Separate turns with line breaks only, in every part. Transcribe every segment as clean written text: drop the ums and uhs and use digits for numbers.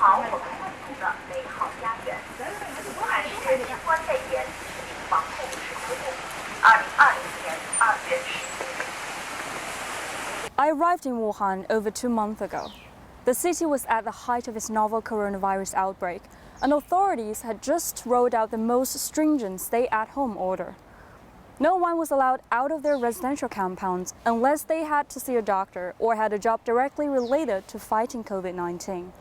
好我们共同的美好家园。武汉市新冠肺炎疫情防控指挥部，2020年2月11日。
I arrived in Wuhan over 2 months ago. The city was at the height of its novel coronavirus outbreak, and authorities had just rolled out the most stringent stay-at-home order. No one was allowed out of their residential compounds unless they had to see a doctor or had a job directly related to fighting COVID-19.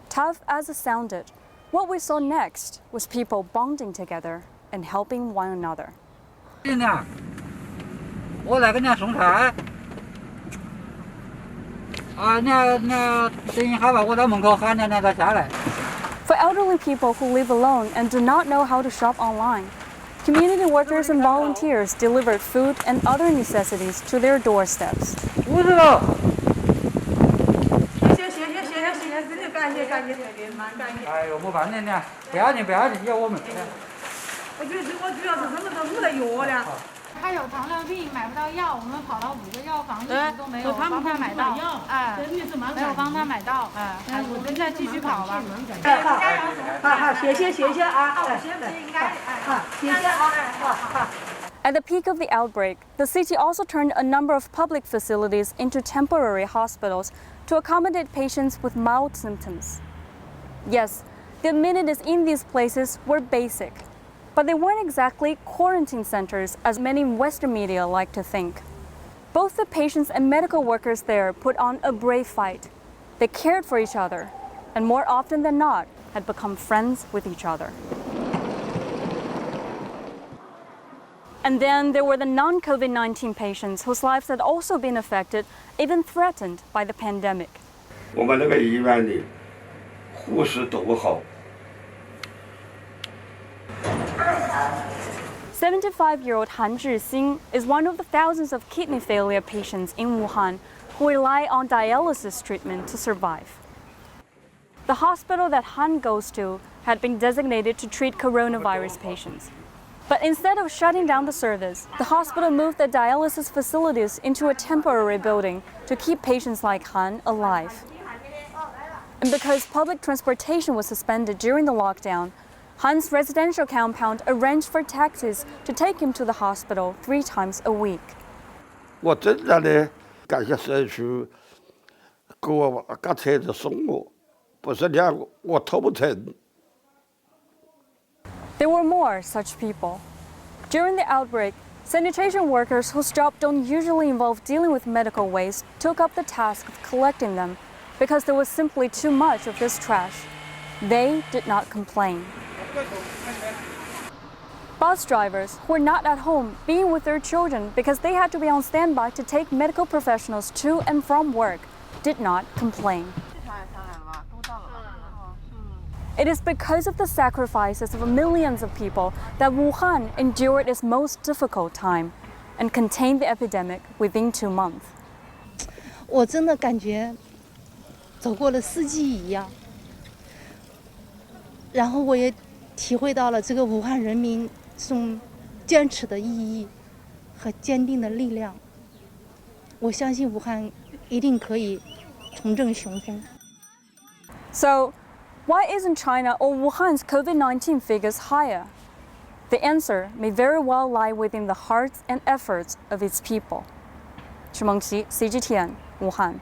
Tough as it sounded, what we saw next was people bonding together and helping one another.
我来给人家送菜。等一下吧，我到门口喊人家他下来。
For elderly people who live alone and do not know how to shop online, community workers and volunteers delivered food and other necessities to their doorsteps.
50了。
谢，真的感谢，蛮感谢。
哎呦，没办法呢，不要紧，要我们。
我觉得我主要是什么都没得药了。
他有糖尿病买不到药，我们跑到5个药房一直都没有帮他买到，哎，没有帮他买到，哎，我们再继续跑吧。
好，谢谢啊，谢谢啊，好。
At the peak of the outbreak, the city also turned a number of public facilities into temporary hospitals to accommodate patients with mild symptoms. Yes, the amenities in these places were basic, but they weren't exactly quarantine centers as many Western media like to think. Both the patients and medical workers there put on a brave fight. They cared for each other, and more often than not, had become friends with each other. And then there were the non-COVID-19 patients whose lives had also been affected, even threatened by the pandemic.
我们那个医院的护士都不好。
75-year-old Han Zhixing is one of the thousands of kidney failure patients in Wuhan who rely on dialysis treatment to survive. The hospital that Han goes to had been designated to treat coronavirus patients. But instead of shutting down the service, the hospital moved the dialysis facilities into a temporary building to keep patients like Han alive. And because public transportation was suspended during the lockdown, Han's residential compound arranged for taxis to take him to the hospital 3 times a week.
我真的感谢社区给我架车子送我，不是这样我头不疼。
There were more such people. During the outbreak, sanitation workers whose job don't usually involve dealing with medical waste took up the task of collecting them because there was simply too much of this trash. They did not complain. Bus drivers who were not at home being with their children because they had to be on standby to take medical professionals to and from work did not complain. It is because of the sacrifices of millions of people that Wuhan endured its most difficult time and contained the epidemic within 2 months.
我真的感觉走过了4季一样，然后我也体会到了这个武汉人民这种坚持的意义和坚定的力量。我相信武汉一定可以重振雄风。
So, why isn't China or Wuhan's COVID-19 figures higher? The answer may very well lie within the hearts and efforts of its people. Xu Mengqi, CGTN, Wuhan.